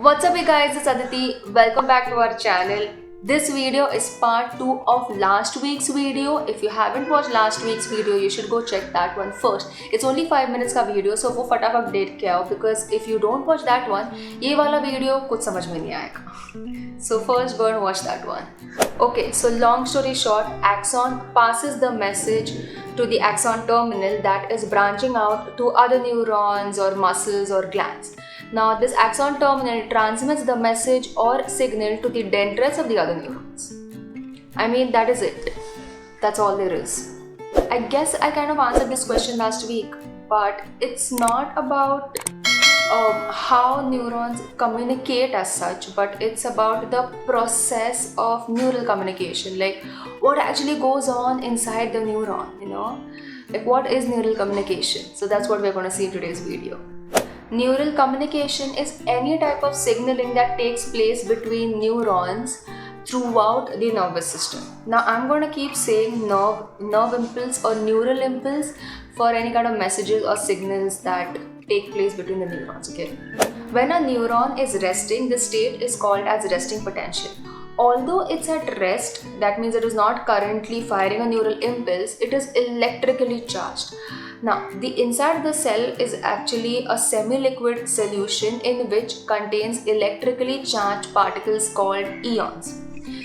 What's up, you guys? It's Aditi. Welcome back to our channel. This video is part 2 of last week's video. If you haven't watched last week's video, you should go check that one first. It's only 5 minutes का video, so वो फटाफट देख के आओ because if you don't watch that one, ये वाला video कुछ समझ में नहीं आएगा. So first go and watch that one. Okay, so long story short, axon passes the message to the axon terminal that is branching out to other neurons or muscles or glands. Now this axon terminal transmits the message or signal to the dendrites of the other neurons. I mean, that is it. That's all there is. I guess I kind of answered this question last week, but it's not about how neurons communicate as such, but it's about the process of neural communication, like what actually goes on inside the neuron, like what is neural communication. So that's what we're going to see in today's video. Neural communication is any type of signaling that takes place between neurons throughout the nervous system. Now I'm going to keep saying nerve impulse or neural impulse for any kind of messages or signals that take place between the neurons, okay? When a neuron is resting, the state is called as resting potential. Although it's at rest, that means it is not currently firing a neural impulse, it is electrically charged. Now, the inside of the cell is actually a semi-liquid solution in which contains electrically charged particles called ions.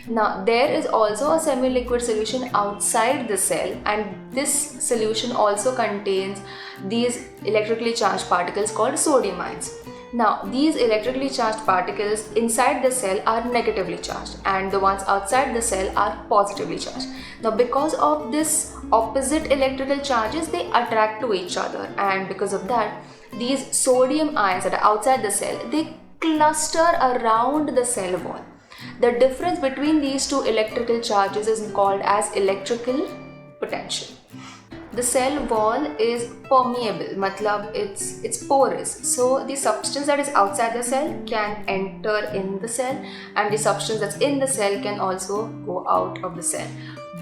Now, there is also a semi-liquid solution outside the cell, and this solution also contains these electrically charged particles called sodium ions. Now, these electrically charged particles inside the cell are negatively charged and the ones outside the cell are positively charged. Now, because of this opposite electrical charges, they attract to each other, and because of that, these sodium ions that are outside the cell, they cluster around the cell wall. The difference between these two electrical charges is called as electrical potential. The cell wall is permeable, matlab it's porous. So the substance that is outside the cell can enter in the cell, and the substance that's in the cell can also go out of the cell.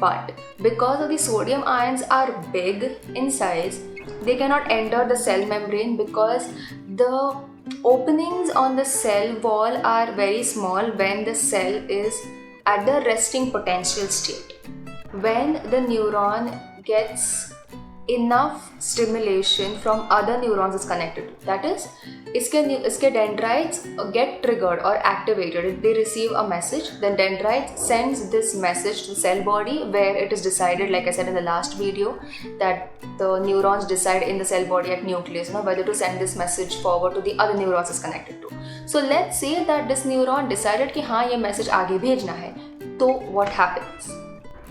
But because of the sodium ions are big in size, they cannot enter the cell membrane because the openings on the cell wall are very small when the cell is at the resting potential state. When the neuron gets enough stimulation from other neurons it's connected to, that is, iske dendrites get triggered or activated, they receive a message, then dendrite sends this message to the cell body where it is decided, like I said in the last video, that the neurons decide in the cell body at nucleus whether to send this message forward to the other neurons it's connected to. So let's say that this neuron decided कि हाँ ये message आगे भेजना है, तो what happens?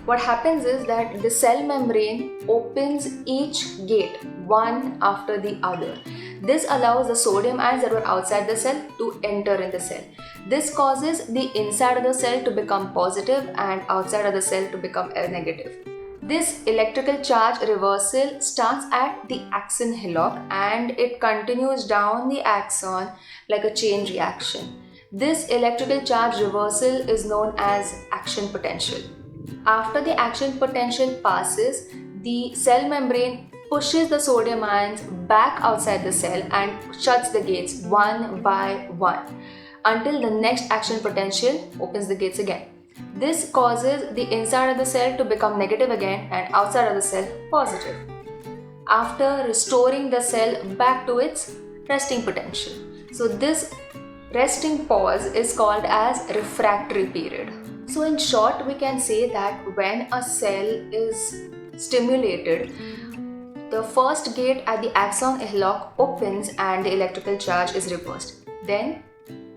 What happens is that the cell membrane opens each gate one after the other. This allows the sodium ions that were outside the cell to enter in the cell. This causes the inside of the cell to become positive and outside of the cell to become negative. This electrical charge reversal starts at the axon hillock and it continues down the axon like a chain reaction. This electrical charge reversal is known as action potential. After the action potential passes, the cell membrane pushes the sodium ions back outside the cell and shuts the gates one by one until the next action potential opens the gates again. This causes the inside of the cell to become negative again and outside of the cell positive, after restoring the cell back to its resting potential. So this resting pause is called as refractory period. So in short, we can say that when a cell is stimulated, the first gate at the axon hillock opens and the electrical charge is reversed. Then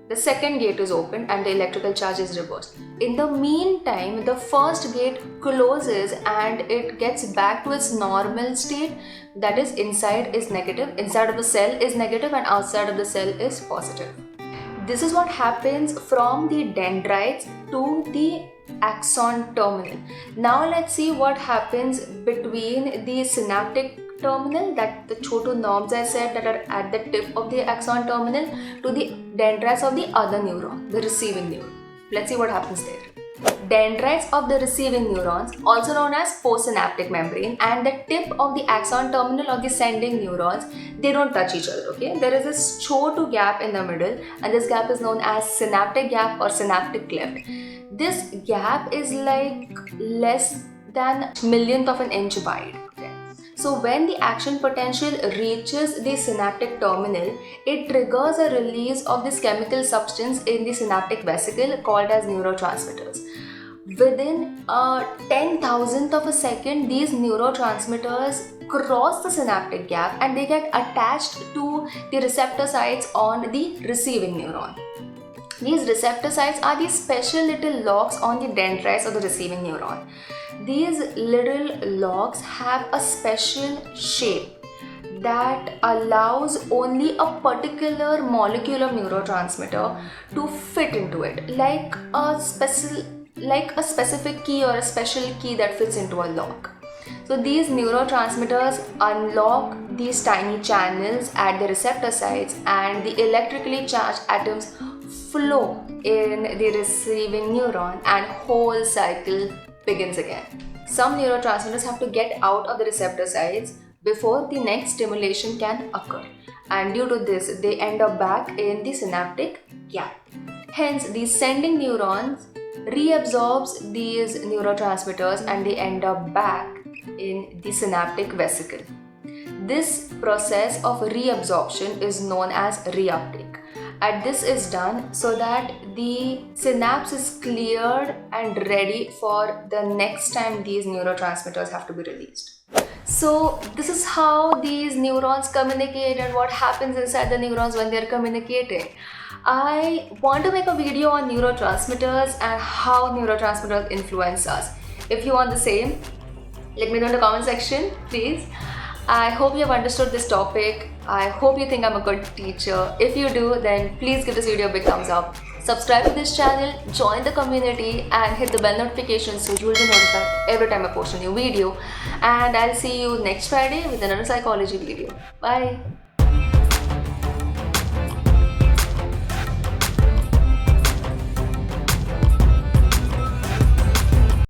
the second gate is opened and the electrical charge is reversed. In the meantime, the first gate closes and it gets back to its normal state, that is, inside is negative, inside of the cell is negative and outside of the cell is positive. This is what happens from the dendrites to the axon terminal. Now let's see what happens between the synaptic terminal, that the chotu knobs I said that are at the tip of the axon terminal, to the dendrites of the other neuron, the receiving neuron. Let's see what happens there. Dendrites of the receiving neurons, also known as postsynaptic membrane, and the tip of the axon terminal of the sending neurons, they don't touch each other, okay? There is this chotu gap in the middle, and this gap is known as synaptic gap or synaptic cleft. This gap is like less than millionth of an inch wide. So when the action potential reaches the synaptic terminal, it triggers a release of this chemical substance in the synaptic vesicle called as neurotransmitters. Within a 10,000th of a second, these neurotransmitters cross the synaptic gap and they get attached to the receptor sites on the receiving neuron. These receptor sites are these special little locks on the dendrites of the receiving neuron. These little locks have a special shape that allows only a particular molecule of neurotransmitter to fit into it, like a specific key or a special key that fits into a lock. So these neurotransmitters unlock these tiny channels at the receptor sites, and the electrically charged atoms flow in the receiving neuron, and whole cycle begins again. Some neurotransmitters have to get out of the receptor sites before the next stimulation can occur, and due to this they end up back in the synaptic gap. Hence, the sending neurons reabsorbs these neurotransmitters and they end up back in the synaptic vesicle. This process of reabsorption is known as reuptake, and this is done so that the synapse is cleared and ready for the next time these neurotransmitters have to be released. So this is how these neurons communicate and what happens inside the neurons when they are communicating. I want to make a video on neurotransmitters and how neurotransmitters influence us. If you want the same, let me know in the comment section, please. I hope you have understood this topic. I hope you think I'm a good teacher. If you do, then please give this video a big thumbs up. Subscribe to this channel, join the community, and hit the bell notification so you will be notified every time I post a new video. And I'll see you next Friday with another psychology video. Bye.